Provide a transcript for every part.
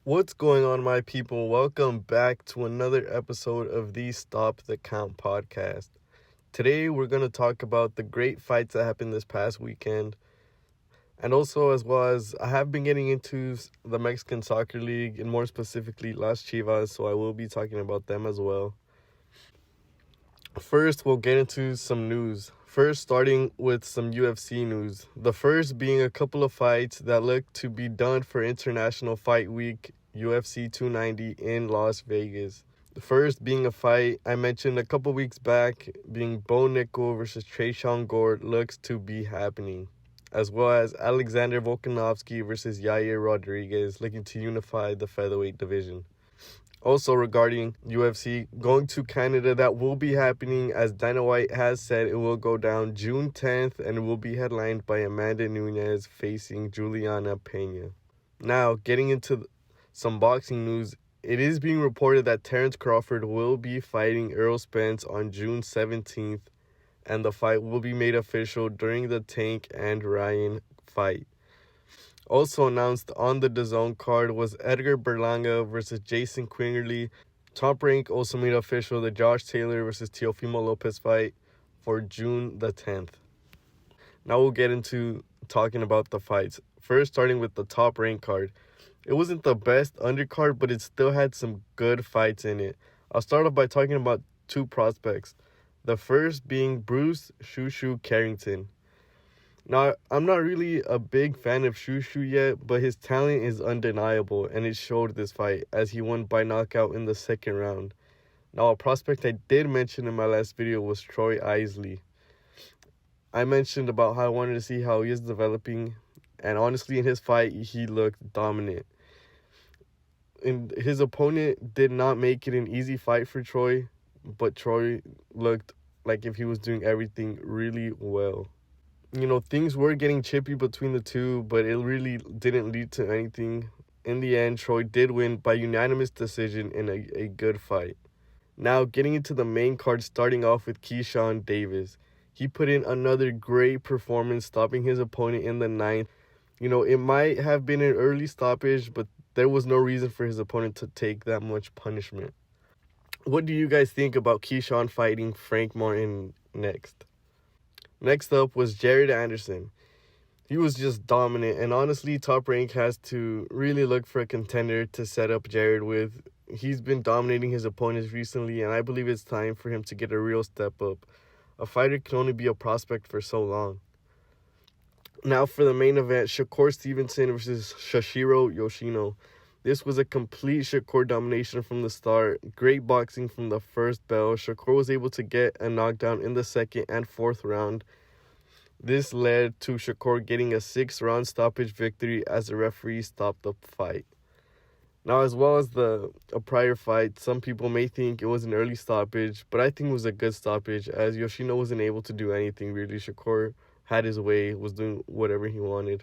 What's going on, my people? Welcome back to another episode of the Stop the Count podcast. Today, we're going to talk about the great fights that happened this past weekend. And also, as well as I have been getting into the Mexican Soccer League, and more specifically, Las Chivas, so I will be talking about them as well. First, we'll get into some news. First, starting with some UFC news. The first being a couple of fights that look to be done for International Fight Week UFC 290 in Las Vegas. The first being a fight I mentioned a couple weeks back, being Bo Nickel versus Tresean looks to be happening, as well as Alexander Volkanovski versus Yair Rodriguez looking to unify the featherweight division. Also regarding UFC going to Canada, that will be happening, as Dana White has said it will go down June 10th and it will be headlined by Amanda Nunes facing Juliana Pena. Now, getting into some boxing news, it is being reported that Terence Crawford will be fighting Errol Spence on June 17th, and the fight will be made official during the Tank and Ryan fight. Also announced on the DAZN card was Edgar Berlanga versus Jason Quingerly. Top Rank also made official the Josh Taylor versus Teofimo Lopez fight for June the 10th. Now we'll get into talking about the fights. First, starting with the Top Rank card. It wasn't the best undercard, but it still had some good fights in it. I'll start off by talking about two prospects. The first being Bruce Shushu Carrington. Now, I'm not really a big fan of Shushu yet, but his talent is undeniable, and it showed this fight as he won by knockout in the second round. Now, a prospect I did mention in my last video was Troyisley. I mentioned about how I wanted to see how he is developing, and honestly, in his fight, he looked dominant. And his opponent did not make it an easy fight for Troy, but Troy looked like if he was doing everything really well. Things were getting chippy between the two, but it really didn't lead to anything. In the end, Troy did win by unanimous decision in a good fight. Now, getting into the main card, starting off with Keyshawndavis. He put in another great performance, stopping his opponent in the ninth. It might have been an early stoppage, but there was no reason for his opponent to take that much punishment. What do you guys think about Keyshawn fighting Frank Martin next? Next up was Jaredanderson. He was just dominant, and honestly, Top Rank has to really look for a contender to set up Jared with. He's been dominating his opponents recently, and I believe it's time for him to get a real step up. A fighter can only be a prospect for so long. Now for the main event, shakurstevenson versus Shashiro Yoshino. This was a complete Shakur domination from the start. Great boxing from the first bell. Shakur was able to get a knockdown in the second and fourth round. This led to Shakur getting a 6-round stoppage victory as the referee stopped the fight. Now, as well as a prior fight, some people may think it was an early stoppage, but I think it was a good stoppage as Yoshino wasn't able to do anything really. Shakur had his way, was doing whatever he wanted.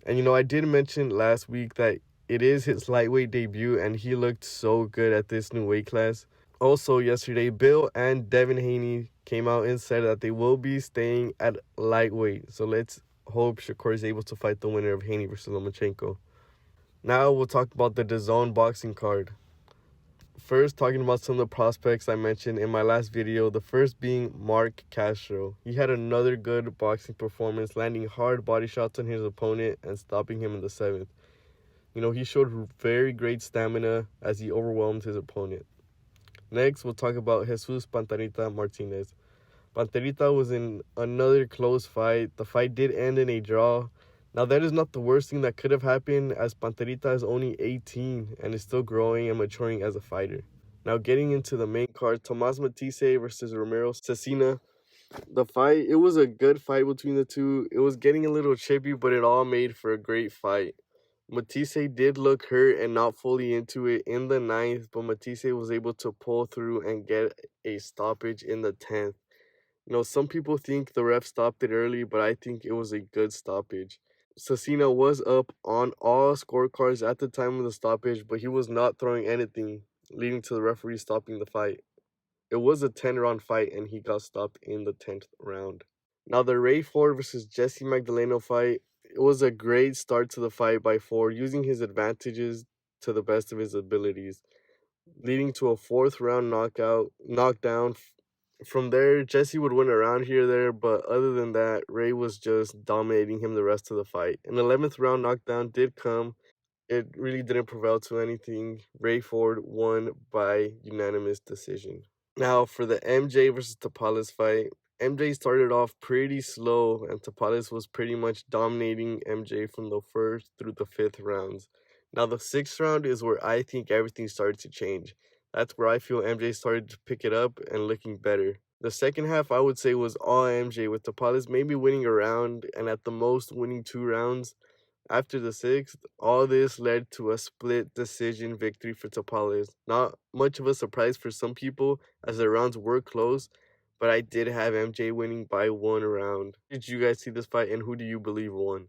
And I did mention last week that it is his lightweight debut, and he looked so good at this new weight class. Also, yesterday, Bill and Devin Haney came out and said that they will be staying at lightweight. So let's hope Shakur is able to fight the winner of Haney versus Lomachenko. Now we'll talk about the DAZN boxing card. First, talking about some of the prospects I mentioned in my last video, the first being Marccastro. He had another good boxing performance, landing hard body shots on his opponent and stopping him in the 7th. He showed very great stamina as he overwhelmed his opponent. Next, we'll talk about Jesus Martinez. Panterita was in another close fight. The fight did end in a draw. Now, that is not the worst thing that could have happened, as Panterita is only 18 and is still growing and maturing as a fighter. Now, getting into the main card, thomasmattice versus ramirocesena. The fight, it was a good fight between the two. It was getting a little chippy, but it all made for a great fight. Matisse did look hurt and not fully into it in the 9th, but Matisse was able to pull through and get a stoppage in the 10th. Some people think the ref stopped it early, but I think it was a good stoppage. Cecina was up on all scorecards at the time of the stoppage, but he was not throwing anything, leading to the referee stopping the fight. It was a 10-round fight, and he got stopped in the 10th round. Now, the Rayford versus Jessiemagdaleno fight, it was a great start to the fight by Ford, using his advantages to the best of his abilities, leading to a fourth round knockdown. From there, Jesse would win around here there, but other than that, Ray was just dominating him the rest of the fight. An 11th round knockdown did come. It really didn't prevail to anything. Rayford won by unanimous decision. Now for the MJ versus Tapales fight, MJ started off pretty slow, and Tapales was pretty much dominating MJ from the first through the fifth rounds. Now the sixth round is where I think everything started to change. That's where I feel MJ started to pick it up and looking better. The second half I would say was all MJ, with Tapales maybe winning a round and at the most winning 2 rounds. After the sixth, all this led to a split decision victory for Tapales. Not much of a surprise for some people, as the rounds were close, but I did have MJ winning by 1 round. Did you guys see this fight, and who do you believe won?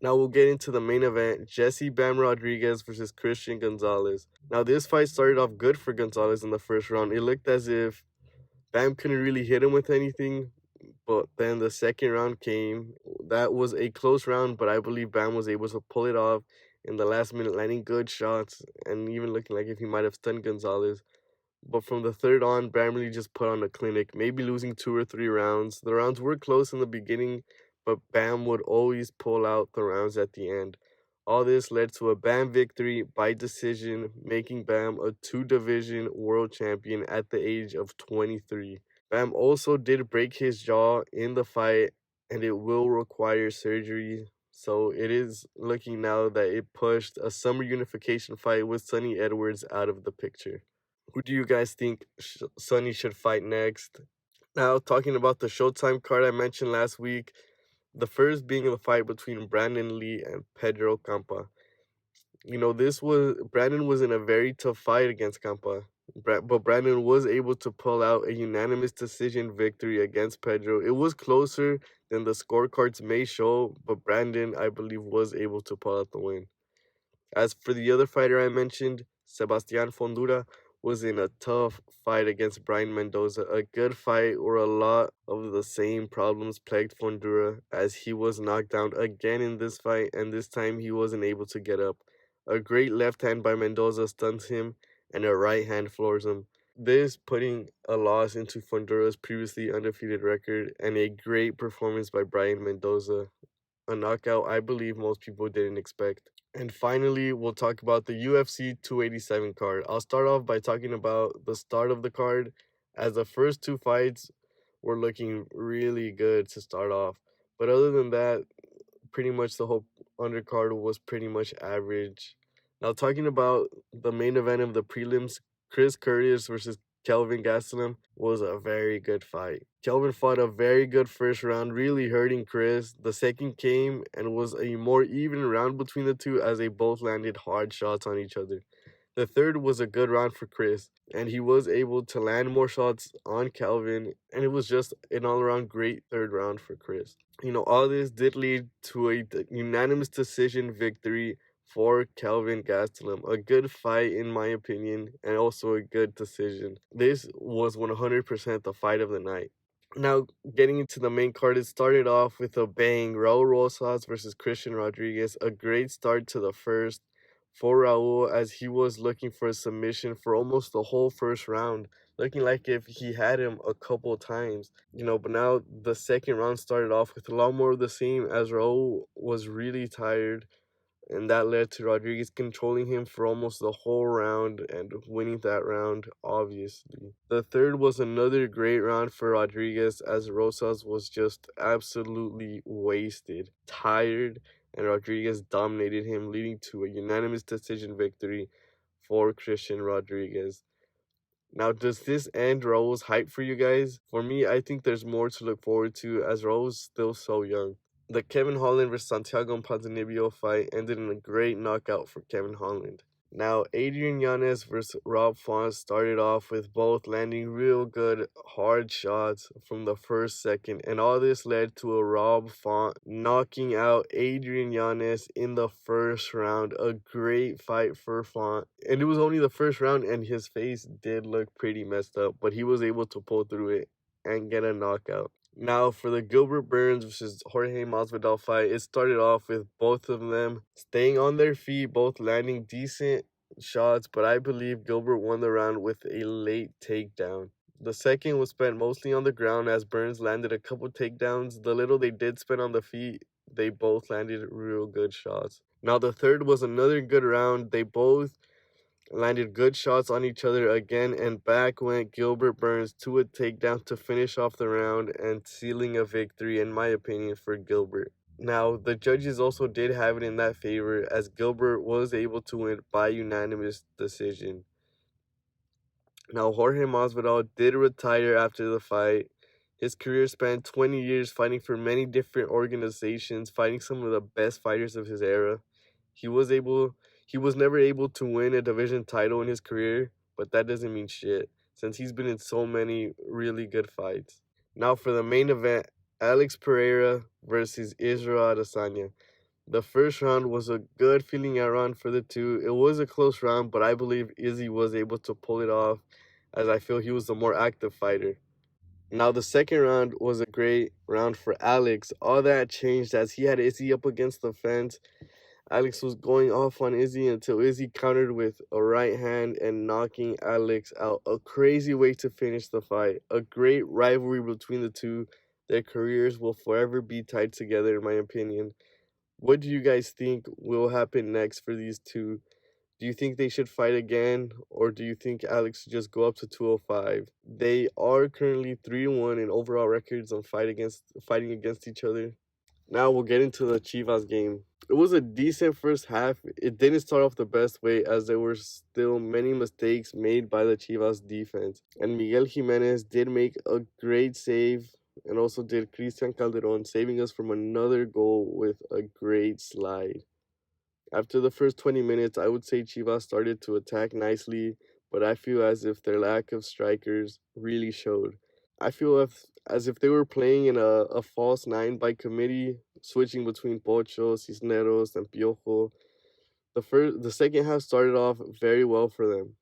Now we'll get into the main event, Jesse Bamrodriguez versus Christiangonzalez. Now this fight started off good for Gonzalez in the first round. It looked as if Bam couldn't really hit him with anything, but then the second round came. That was a close round, but I believe Bam was able to pull it off in the last minute, landing good shots and even looking like if he might have stunned Gonzalez. But from the third on, Bam really just put on a clinic, maybe losing 2 or 3 rounds. The rounds were close in the beginning, but Bam would always pull out the rounds at the end. All this led to a Bam victory by decision, making Bam a 2-division world champion at the age of 23. Bam also did break his jaw in the fight, and it will require surgery. So it is looking now that it pushed a summer unification fight with Sonny Edwards out of the picture. Who do you guys think Sonny should fight next? Now, talking about the Showtime card I mentioned last week, the first being the fight between Brandunlee and Pedro Campa. Brandon was in a very tough fight against Campa, but Brandon was able to pull out a unanimous decision victory against Pedro. It was closer than the scorecards may show, but Brandon, I believe, was able to pull out the win. As for the other fighter I mentioned, Sebastianfundora was in a tough fight against Brianmendoza. A good fight where a lot of the same problems plagued Fundora, as he was knocked down again in this fight, and this time he wasn't able to get up. A great left hand by Mendoza stuns him, and a right hand floors him. This putting a loss into Fundora's previously undefeated record, and a great performance by Brian Mendoza. A knockout I believe most people didn't expect. And finally, we'll talk about the UFC 287 card. I'll start off by talking about the start of the card, as the first 2 fights were looking really good to start off. But other than that, pretty much the whole undercard was pretty much average. Now, talking about the main event of the prelims, Chriscurtis versus Kelvingastelum was a very good fight. Kelvin fought a very good first round, really hurting Chris. The second came and was a more even round between the two, as they both landed hard shots on each other. The third was a good round for Chris, and he was able to land more shots on Kelvin, and it was just an all-around great third round for Chris. All this did lead to a unanimous decision victory for Kelvingastelum. A good fight, in my opinion, and also a good decision. This was 100% the fight of the night. Now, getting into the main card, it started off with a bang. Raulrosasjr versus Cristianrodriguez. A great start to the first for Raul, as he was looking for a submission for almost the whole first round, looking like if he had him a couple times. But now the second round started off with a lot more of the same, as Raul was really tired, and that led to Rodriguez controlling him for almost the whole round and winning that round, obviously. The third was another great round for Rodriguez, as Rosas was just absolutely wasted, tired, and Rodriguez dominated him, leading to a unanimous decision victory for Cristianrodriguez. Now, does this end Raul's hype for you guys? For me, I think there's more to look forward to, as Raul's still so young. The Kevin Holland versus Santiago Ponzinibbio fight ended in a great knockout for Kevin Holland. Now, adrienyanez versus robfont started off with both landing real good, hard shots from the first second, and all this led to a robfont knocking out adrienyanez in the first round. A great fight for Font, and it was only the first round, and his face did look pretty messed up, but he was able to pull through it and get a knockout. Now, for the Gilbertburns versus Jorgemasvidal fight, it started off with both of them staying on their feet, both landing decent shots, but I believe Gilbert won the round with a late takedown. The second was spent mostly on the ground as Burns landed a couple takedowns. The little they did spend on the feet, they both landed real good shots. Now the third was another good round. They both landed good shots on each other again, and back went Gilbert Burns to a takedown to finish off the round and sealing a victory, in my opinion, for Gilbert. Now, the judges also did have it in that favor as Gilbert was able to win by unanimous decision. Now, Jorge Masvidal did retire after the fight. His career spanned 20 years fighting for many different organizations, fighting some of the best fighters of his era. He was never able to win a division title in his career, but that doesn't mean shit since he's been in so many really good fights. Now for the main event, Alexpereira versus Israel Adesanya. The first round was a good feeling round for the two. It was a close round, but I believe Izzy was able to pull it off as I feel he was the more active fighter. Now the second round was a great round for Alex. All that changed as he had Izzy up against the fence. Alex was going off on Izzy until Izzy countered with a right hand and knocking Alex out. A crazy way to finish the fight. A great rivalry between the two. Their careers will forever be tied together, in my opinion. What do you guys think will happen next for these two? Do you think they should fight again, or do you think Alex should just go up to 205? They are currently 3-1 in overall records on fighting against each other. Now we'll get into the Chivas game. It was a decent first half. It didn't start off the best way as there were still many mistakes made by the Chivas defense. And Miguel Jimenez did make a great save, and also did Cristian Calderon, saving us from another goal with a great slide. After the first 20 minutes, I would say Chivas started to attack nicely, but I feel as if their lack of strikers really showed. I feel as if they were playing in a false nine by committee, switching between Pocho, Cisneros, and Piojo. The second half started off very well for them.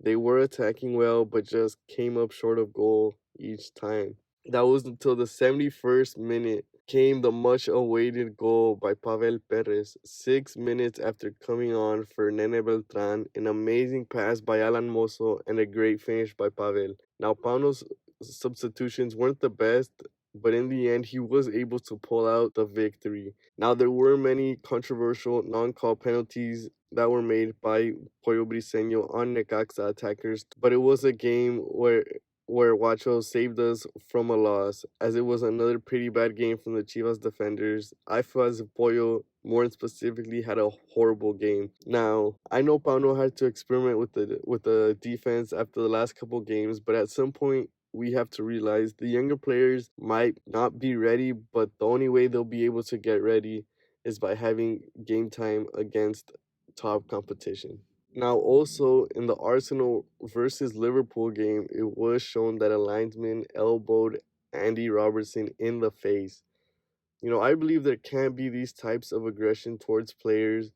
They were attacking well, but just came up short of goal each time. That was until the 71st minute came the much awaited goal by Pavel Perez, 6 minutes after coming on for Nene Beltran, an amazing pass by Alan Mozo, and a great finish by Pavel. Now, Pauno's substitutions weren't the best, but in the end, he was able to pull out the victory. Now, there were many controversial non-call penalties that were made by Pollo Briseño on Necaxa attackers, but it was a game where Wacho saved us from a loss, as it was another pretty bad game from the Chivas defenders. I feel as if Pollo, more specifically, had a horrible game. Now, I know Pauno had to experiment with the defense after the last couple games, but at some point, we have to realize the younger players might not be ready, but the only way they'll be able to get ready is by having game time against top competition. Now, also in the Arsenal versus Liverpool game, it was shown that a linesman elbowed Andy Robertson in the face. I believe there can't be these types of aggression towards players,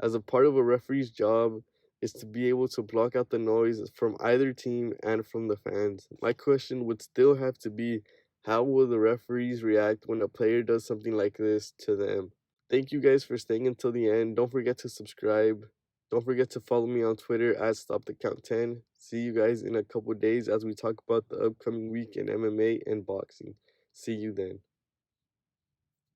as a part of a referee's job is to be able to block out the noise from either team and from the fans. My question would still have to be, how will the referees react when a player does something like this to them? Thank you guys for staying until the end. Don't forget to subscribe. Don't forget to follow me on Twitter at StopTheCount10. See you guys in a couple days as we talk about the upcoming week in MMA and boxing. See you then.